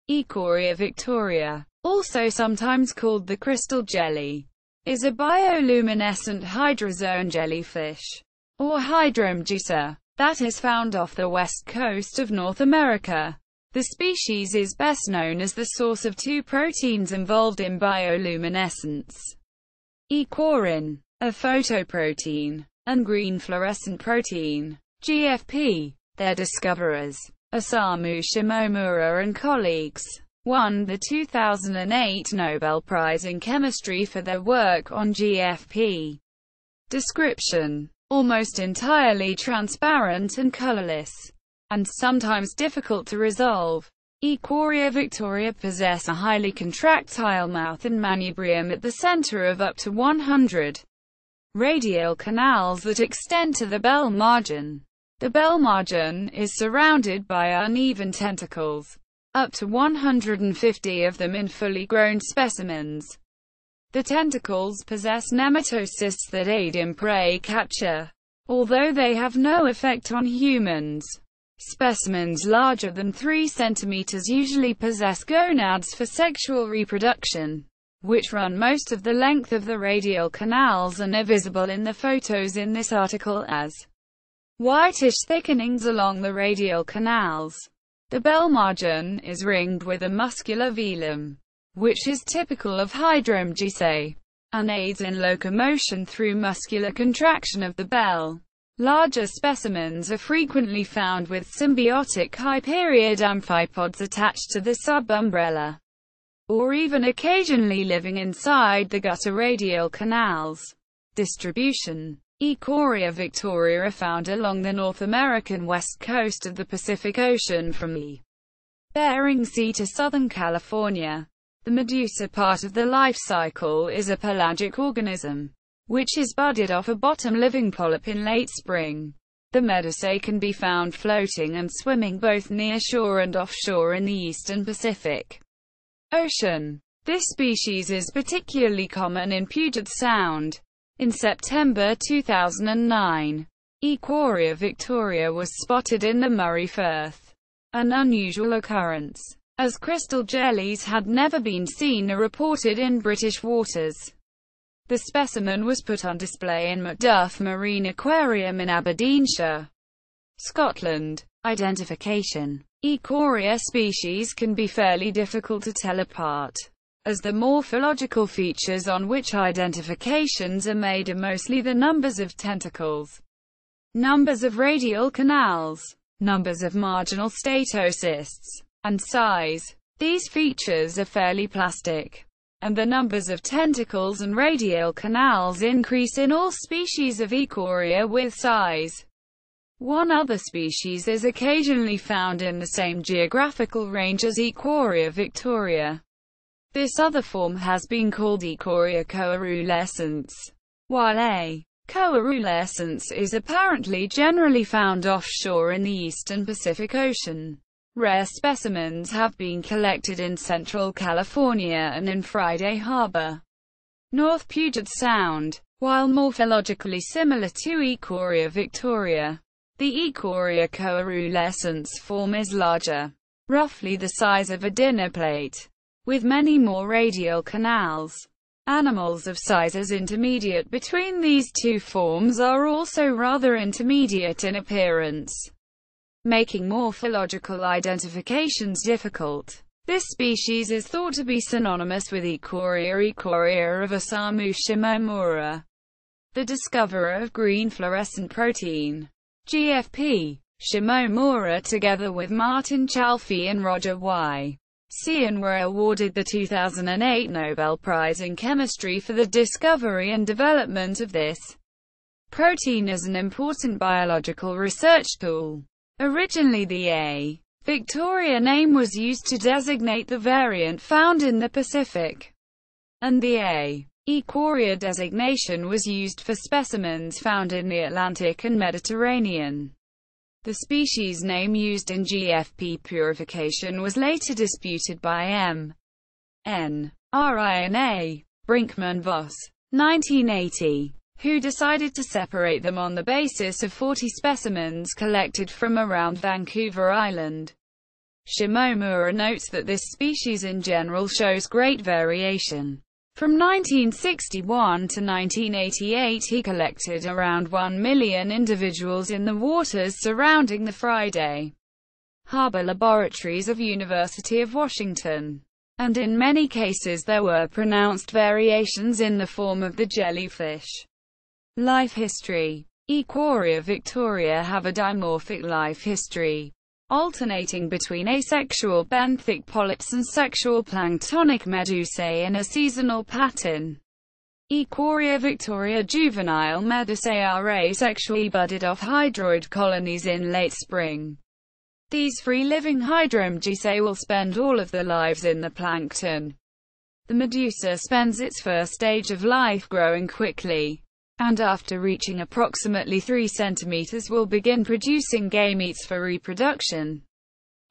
Aequorea victoria, also sometimes called the crystal jelly, is a bioluminescent hydrozoan jellyfish, or hydromedusa, that is found off the west coast of North America. The species is best known as the source of two proteins involved in bioluminescence: aequorin, a photoprotein, and green fluorescent protein, GFP. Their discoverers, Osamu Shimomura and colleagues, won the 2008 Nobel Prize in Chemistry for their work on GFP. Description: almost entirely transparent and colorless, and sometimes difficult to resolve. Aequorea victoria possess a highly contractile mouth and manubrium at the center of up to 100 radial canals that extend to the bell margin. The bell margin is surrounded by uneven tentacles, up to 150 of them in fully grown specimens. The tentacles possess nematocysts that aid in prey capture, although they have no effect on humans. Specimens larger than 3 cm usually possess gonads for sexual reproduction, which run most of the length of the radial canals and are visible in the photos in this article as whitish thickenings along the radial canals. The bell margin is ringed with a muscular velum, which is typical of hydromedusae, and aids in locomotion through muscular contraction of the bell. Larger specimens are frequently found with symbiotic high-period amphipods attached to the subumbrella, or even occasionally living inside the gutter radial canals. Distribution: Aequorea victoria are found along the North American west coast of the Pacific Ocean from the Bering Sea to southern California. The medusa part of the life cycle is a pelagic organism, which is budded off a bottom-living polyp in late spring. The medusae can be found floating and swimming both near shore and offshore in the eastern Pacific Ocean. This species is particularly common in Puget Sound. In September 2009, Aequorea victoria was spotted in the Murray Firth, an unusual occurrence, as crystal jellies had never been seen or reported in British waters. The specimen was put on display in Macduff Marine Aquarium in Aberdeenshire, Scotland. Identification: Aequorea species can be fairly difficult to tell apart, as the morphological features on which identifications are made are mostly the numbers of tentacles, numbers of radial canals, numbers of marginal statocysts, and size. These features are fairly plastic, and the numbers of tentacles and radial canals increase in all species of Aequorea with size. One other species is occasionally found in the same geographical range as Aequorea victoria. This other form has been called Aequorea coerulescens, while A. coerulescens is apparently generally found offshore in the eastern Pacific Ocean. Rare specimens have been collected in central California and in Friday Harbor, North Puget Sound. While morphologically similar to Aequorea victoria, the Aequorea coerulescens form is larger, roughly the size of a dinner plate, with many more radial canals. Animals of sizes intermediate between these two forms are also rather intermediate in appearance, making morphological identifications difficult. This species is thought to be synonymous with Aequorea of Osamu Shimomura, the discoverer of green fluorescent protein, GFP. Shimomura, together with Martin Chalfie and Roger Y. Cian, were awarded the 2008 Nobel Prize in Chemistry for the discovery and development of this protein as an important biological research tool. Originally the A. victoria name was used to designate the variant found in the Pacific, and the A. Aequorea designation was used for specimens found in the Atlantic and Mediterranean. The species name used in GFP purification was later disputed by M. N. RINA. Brinkman-Voss, 1980, who decided to separate them on the basis of 40 specimens collected from around Vancouver Island. Shimomura notes that this species in general shows great variation. From 1961 to 1988 he collected around 1 million individuals in the waters surrounding the Friday Harbor laboratories of University of Washington. And in many cases there were pronounced variations in the form of the jellyfish. Life history. Aequorea victoria have a dimorphic life history, alternating between asexual benthic polyps and sexual planktonic medusae in a seasonal pattern. Aequorea victoria juvenile medusae are asexually budded off hydroid colonies in late spring. These free-living hydromedusae will spend all of their lives in the plankton. The medusa spends its first stage of life growing quickly, and after reaching approximately 3 centimeters will begin producing gametes for reproduction.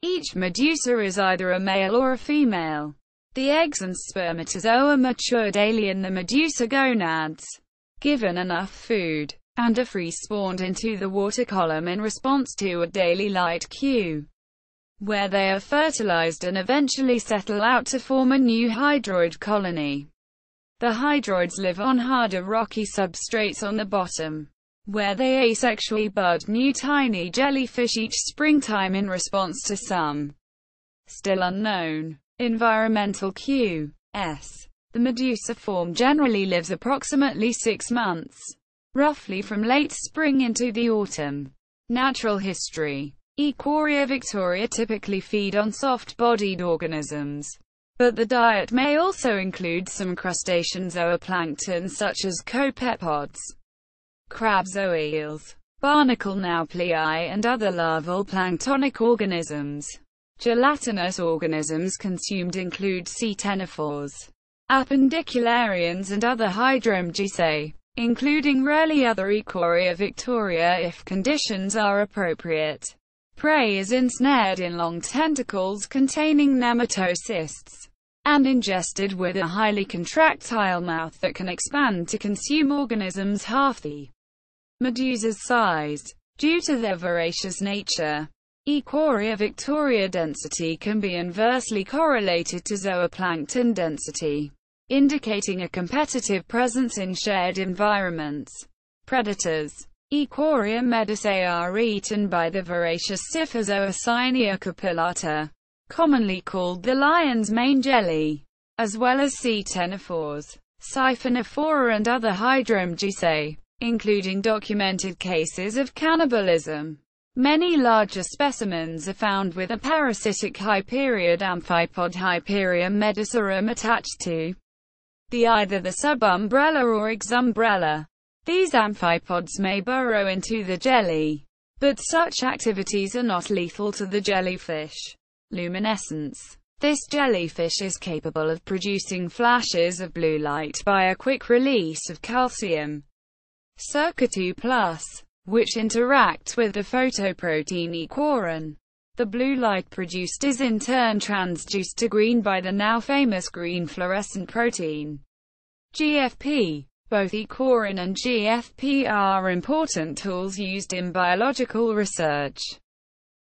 Each medusa is either a male or a female. The eggs and spermatozoa mature daily in the medusa gonads, given enough food, and are free-spawned into the water column in response to a daily light cue, where they are fertilized and eventually settle out to form a new hydroid colony. The hydroids live on harder rocky substrates on the bottom, where they asexually bud new tiny jellyfish each springtime in response to some still unknown environmental cue. The medusa form generally lives approximately 6 months, roughly from late spring into the autumn. Natural history. Aequorea victoria typically feed on soft-bodied organisms, but the diet may also include some crustacean zooplankton such as copepods, crabs, eels, barnacle nauplii, and other larval planktonic organisms. Gelatinous organisms consumed include sea ctenophores, appendicularians, and other hydromedusae, including rarely other Aequorea victoria if conditions are appropriate. Prey is ensnared in long tentacles containing nematocysts, and ingested with a highly contractile mouth that can expand to consume organisms half the medusa's size. Due to their voracious nature, Aequorea victoria density can be inversely correlated to zooplankton density, indicating a competitive presence in shared environments. Predators. Aequorea medusae are eaten by the voracious Scyphozoa copulata, commonly called the lion's mane jelly, as well as sea ctenophores, Siphonophora, and other hydromedusae, including documented cases of cannibalism. Many larger specimens are found with a parasitic hyperiid amphipod Hyperium medusarum attached to either the subumbrella or exumbrella. These amphipods may burrow into the jelly, but such activities are not lethal to the jellyfish. Luminescence. This jellyfish is capable of producing flashes of blue light by a quick release of calcium, circa 2+, which interacts with the photoprotein aequorin. The blue light produced is in turn transduced to green by the now famous green fluorescent protein, GFP. Both aequorin and GFP are important tools used in biological research.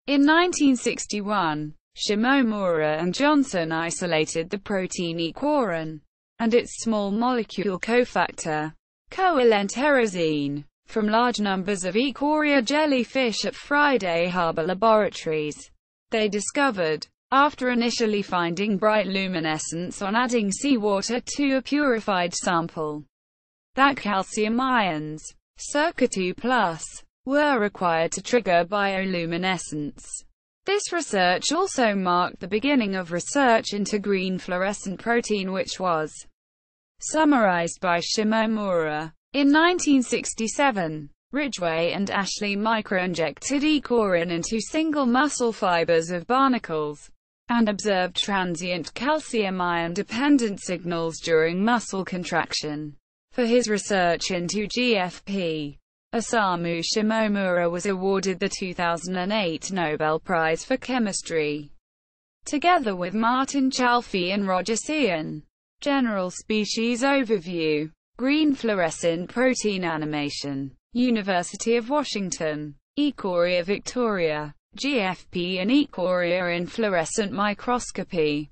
In 1961, Shimomura and Johnson isolated the protein aequorin and its small molecule cofactor, coenterosine, from large numbers of Aequorea jellyfish at Friday Harbor laboratories. They discovered, after initially finding bright luminescence on adding seawater to a purified sample, that calcium ions, circa 2+, were required to trigger bioluminescence. This research also marked the beginning of research into green fluorescent protein, which was summarized by Shimomura. In 1967, Ridgway and Ashley microinjected aequorin into single muscle fibers of barnacles, and observed transient calcium ion-dependent signals during muscle contraction. For his research into GFP, Osamu Shimomura was awarded the 2008 Nobel Prize for Chemistry, together with Martin Chalfie and Roger Cian. General species overview. Green fluorescent protein animation. University of Washington. Aequorea victoria. GFP and Aequorea in fluorescent microscopy.